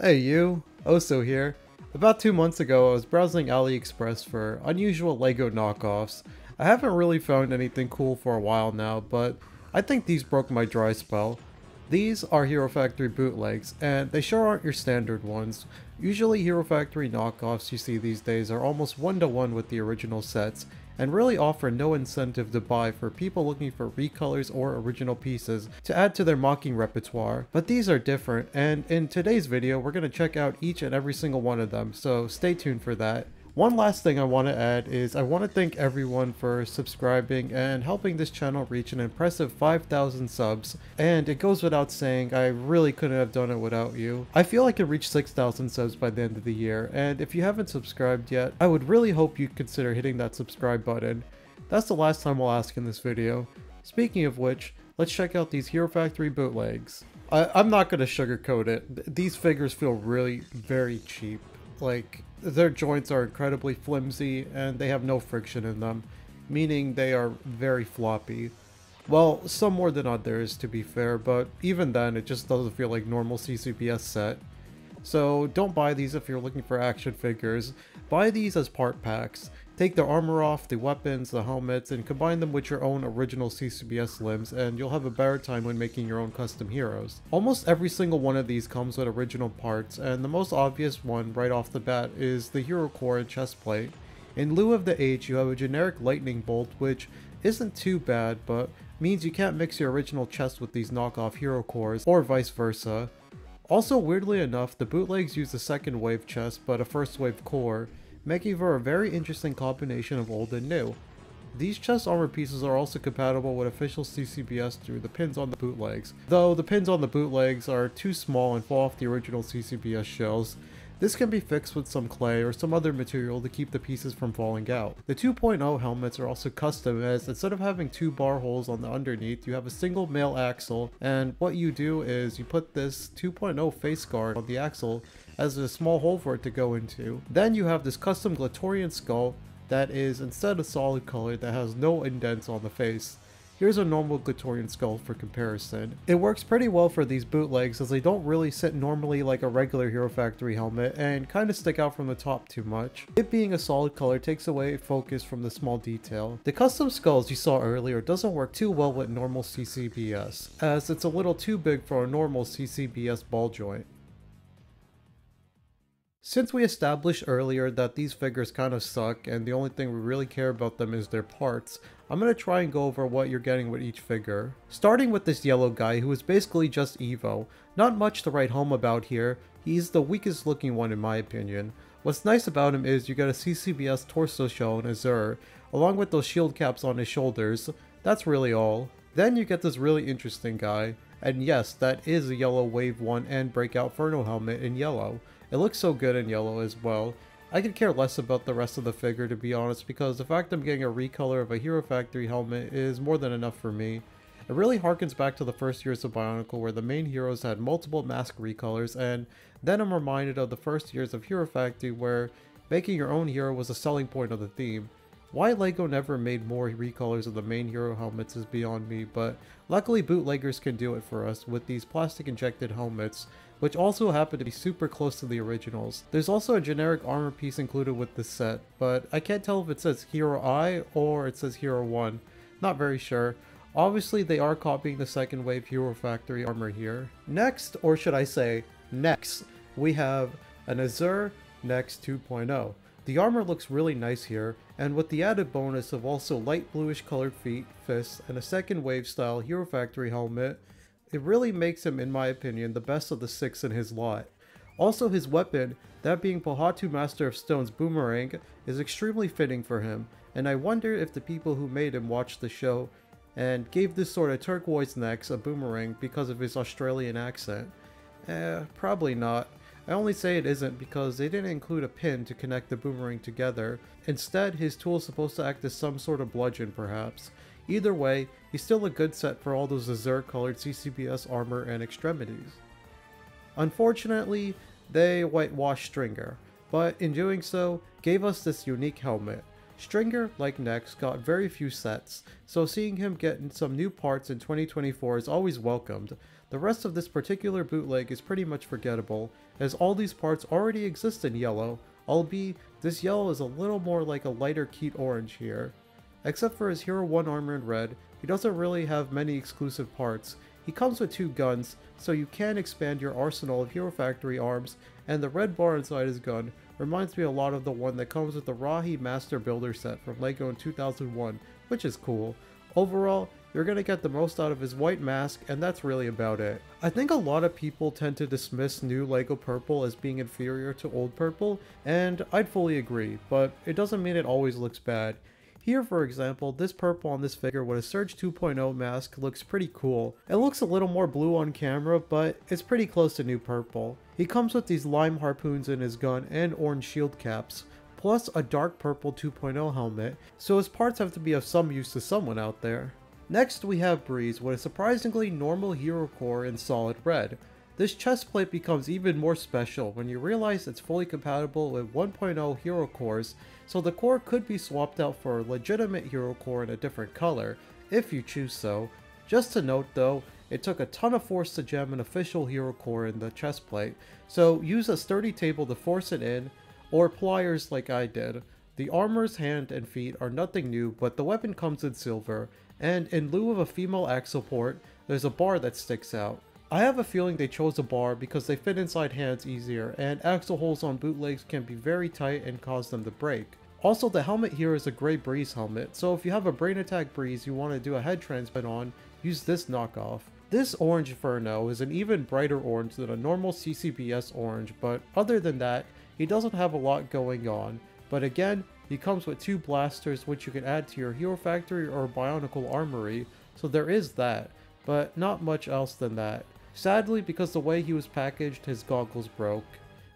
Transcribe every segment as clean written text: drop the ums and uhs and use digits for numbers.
Hey you, Oso here. About 2 months ago I was browsing AliExpress for unusual LEGO knockoffs. I haven't really found anything cool for a while now, but I think these broke my dry spell. These are Hero Factory bootlegs, and they sure aren't your standard ones. Usually Hero Factory knockoffs you see these days are almost one-to-one with the original sets, and really offer no incentive to buy for people looking for recolors or original pieces to add to their mocking repertoire. But these are different, and in today's video we're going to check out each and every single one of them, so stay tuned for that. One last thing I want to add is I want to thank everyone for subscribing and helping this channel reach an impressive 5,000 subs, and it goes without saying I really couldn't have done it without you. I feel I could reach 6,000 subs by the end of the year, and if you haven't subscribed yet, I would really hope you consider hitting that subscribe button. That's the last time I'll ask in this video. Speaking of which, let's check out these Hero Factory bootlegs. I'm not going to sugarcoat it. These figures feel really very cheap. Like, their joints are incredibly flimsy and they have no friction in them, meaning they are very floppy. Well, some more than others to be fair, but even then it just doesn't feel like normal CCBS set. So don't buy these if you're looking for action figures. Buy these as part packs. Take the armor off, the weapons, the helmets, and combine them with your own original CCBS limbs, and you'll have a better time when making your own custom heroes. Almost every single one of these comes with original parts, and the most obvious one right off the bat is the hero core and chest plate. In lieu of the H, you have a generic lightning bolt, which isn't too bad, but means you can't mix your original chest with these knockoff hero cores, or vice versa. Also, weirdly enough, the bootlegs use a second wave chest but a first wave core, making for a very interesting combination of old and new. These chest armor pieces are also compatible with official CCBS through the pins on the bootlegs, though the pins on the bootlegs are too small and fall off the original CCBS shells. This can be fixed with some clay or some other material to keep the pieces from falling out. The 2.0 helmets are also custom, as instead of having two bar holes on the underneath, you have a single male axle, and what you do is you put this 2.0 face guard on the axle as a small hole for it to go into. Then you have this custom Glatorian skull that is instead a solid color that has no indents on the face. Here's a normal Glatorian skull for comparison. It works pretty well for these bootlegs as they don't really sit normally like a regular Hero Factory helmet and kind of stick out from the top too much. It being a solid color takes away focus from the small detail. The custom skulls you saw earlier doesn't work too well with normal CCBS, as it's a little too big for a normal CCBS ball joint. Since we established earlier that these figures kind of suck and the only thing we really care about them is their parts, I'm going to try and go over what you're getting with each figure. Starting with this yellow guy who is basically just Evo. Not much to write home about here, he's the weakest looking one in my opinion. What's nice about him is you get a CCBS torso shell and Azure, along with those shield caps on his shoulders. That's really all. Then you get this really interesting guy, and yes, that is a yellow Wave 1 and Breakout Furno helmet in yellow. It looks so good in yellow as well. I could care less about the rest of the figure to be honest, because the fact I'm getting a recolor of a Hero Factory helmet is more than enough for me. It really harkens back to the first years of Bionicle where the main heroes had multiple mask recolors, and then I'm reminded of the first years of Hero Factory where making your own hero was a selling point of the theme. Why LEGO never made more recolors of the main hero helmets is beyond me, but luckily bootleggers can do it for us with these plastic injected helmets, which also happen to be super close to the originals. There's also a generic armor piece included with this set, but I can't tell if it says Hero I or it says Hero 1. Not very sure. Obviously they are copying the second wave Hero Factory armor here. Next, or should I say next, we have an Azure Nex 2.0. The armor looks really nice here, and with the added bonus of also light bluish colored feet, fists, and a second wave style Hero Factory helmet, it really makes him, in my opinion, the best of the 6 in his lot. Also his weapon, that being Pohatu Master of Stone's boomerang, is extremely fitting for him, and I wonder if the people who made him watched the show and gave this sort of turquoise necks a boomerang because of his Australian accent. Probably not. I only say it isn't because they didn't include a pin to connect the boomerang together. Instead, his tool is supposed to act as some sort of bludgeon perhaps. Either way, he's still a good set for all those Azure colored CCBS armor and extremities. Unfortunately, they whitewashed Stringer, but in doing so, gave us this unique helmet. Stringer, like Nex, got very few sets, so seeing him get some new parts in 2024 is always welcomed. The rest of this particular bootleg is pretty much forgettable, as all these parts already exist in yellow, albeit this yellow is a little more like a lighter Keat orange here. Except for his Hero 1 armor in red, he doesn't really have many exclusive parts. He comes with 2 guns, so you can expand your arsenal of Hero Factory arms, and the red bar inside his gun reminds me a lot of the one that comes with the Rahi Master Builder set from LEGO in 2001, which is cool. Overall, you're gonna get the most out of his white mask, and that's really about it. I think a lot of people tend to dismiss new LEGO Purple as being inferior to old Purple, and I'd fully agree, but it doesn't mean it always looks bad. Here, for example, this purple on this figure with a Surge 2.0 mask looks pretty cool. It looks a little more blue on camera, but it's pretty close to new purple. He comes with these lime harpoons in his gun and orange shield caps, plus a dark purple 2.0 helmet, so his parts have to be of some use to someone out there. Next we have Breeze with a surprisingly normal hero core in solid red. This chest plate becomes even more special when you realize it's fully compatible with 1.0 hero cores, so the core could be swapped out for a legitimate hero core in a different color, if you choose so. Just to note though, it took a ton of force to jam an official hero core in the chest plate, so use a sturdy table to force it in, or pliers like I did. The armor's hand and feet are nothing new, but the weapon comes in silver, and in lieu of a female axle port, there's a bar that sticks out. I have a feeling they chose a bar because they fit inside hands easier, and axle holes on bootlegs can be very tight and cause them to break. Also, the helmet here is a gray Breeze helmet, so if you have a Brain Attack Breeze you want to do a head transplant on, use this knockoff. This orange Inferno is an even brighter orange than a normal CCBS orange, but other than that, he doesn't have a lot going on. But again, he comes with 2 blasters which you can add to your Hero Factory or Bionicle Armory, so there is that, but not much else than that. Sadly, because the way he was packaged, his goggles broke.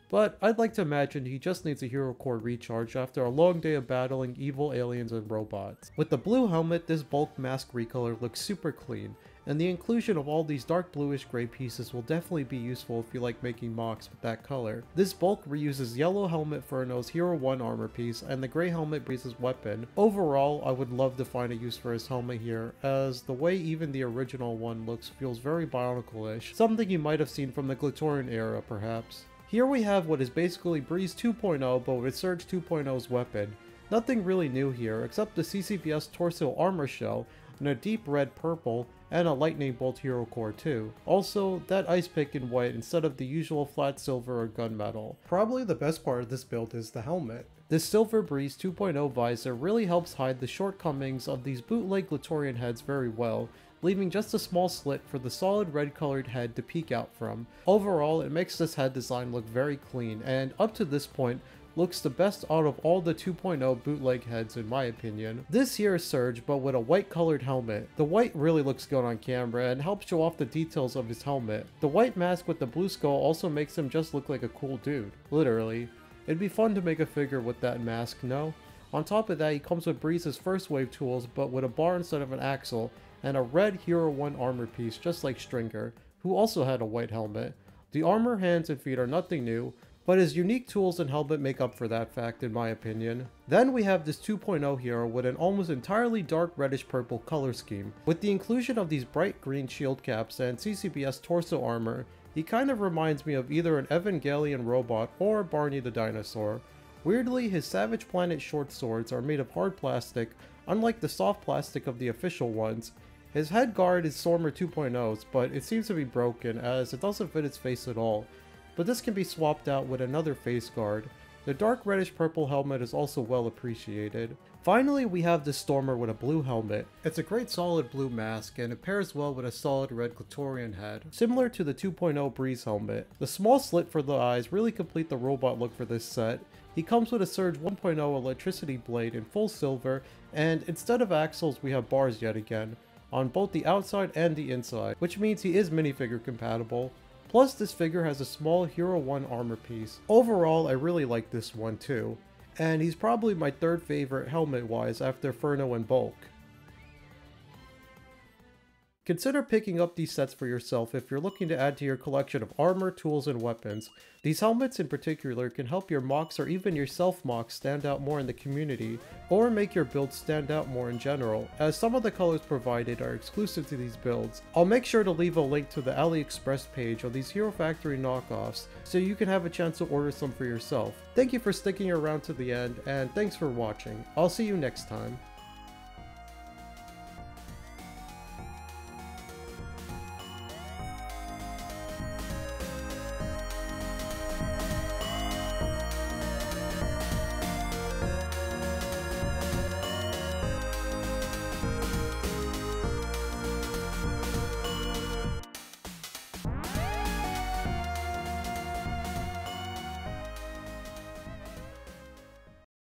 But I'd like to imagine he just needs a hero core recharge after a long day of battling evil aliens and robots. With the blue helmet, this bulk mask recolor looks super clean, and the inclusion of all these dark bluish gray pieces will definitely be useful if you like making mocks with that color. This bulk reuses yellow helmet Furno's Hero 1 armor piece and the gray helmet Breeze's weapon. Overall, I would love to find a use for his helmet here, as the way even the original one looks feels very Bionicle-ish, something you might have seen from the Glatorian era perhaps. Here we have what is basically Breeze 2.0 but with Surge 2.0's weapon. Nothing really new here except the CCBS torso armor shell in a deep red purple and a lightning bolt hero core too. Also, that ice pick in white instead of the usual flat silver or gunmetal. Probably the best part of this build is the helmet. This Silver Breeze 2.0 visor really helps hide the shortcomings of these bootleg Glatorian heads very well, leaving just a small slit for the solid red colored head to peek out from. Overall, it makes this head design look very clean, and up to this point, looks the best out of all the 2.0 bootleg heads in my opinion. This here is Surge, but with a white colored helmet. The white really looks good on camera and helps show off the details of his helmet. The white mask with the blue skull also makes him just look like a cool dude. Literally. It'd be fun to make a figure with that mask, no? On top of that, he comes with Breeze's first wave tools, but with a bar instead of an axle, and a red Hero 1 armor piece just like Stringer, who also had a white helmet. The armor, hands, and feet are nothing new, but his unique tools and helmet make up for that fact in my opinion. Then we have this 2.0 hero with an almost entirely dark reddish purple color scheme. With the inclusion of these bright green shield caps and CCBS torso armor, he kind of reminds me of either an Evangelion robot or Barney the dinosaur. Weirdly, his Savage Planet short swords are made of hard plastic, unlike the soft plastic of the official ones. His head guard is Stormer 2.0's, but it seems to be broken as it doesn't fit its face at all. But this can be swapped out with another face guard. The dark reddish purple helmet is also well appreciated. Finally, we have this Stormer with a blue helmet. It's a great solid blue mask, and it pairs well with a solid red Glatorian head, similar to the 2.0 Breeze helmet. The small slit for the eyes really complete the robot look for this set. He comes with a Surge 1.0 electricity blade in full silver, and instead of axles we have bars yet again, on both the outside and the inside, which means he is minifigure compatible. Plus, this figure has a small Hero 1 armor piece. Overall, I really like this one too, and he's probably my third favorite helmet-wise after Furno and Bulk. Consider picking up these sets for yourself if you're looking to add to your collection of armor, tools, and weapons. These helmets in particular can help your mocks or even your self-mocks stand out more in the community, or make your build stand out more in general, as some of the colors provided are exclusive to these builds. I'll make sure to leave a link to the AliExpress page on these Hero Factory knockoffs so you can have a chance to order some for yourself. Thank you for sticking around to the end, and thanks for watching. I'll see you next time.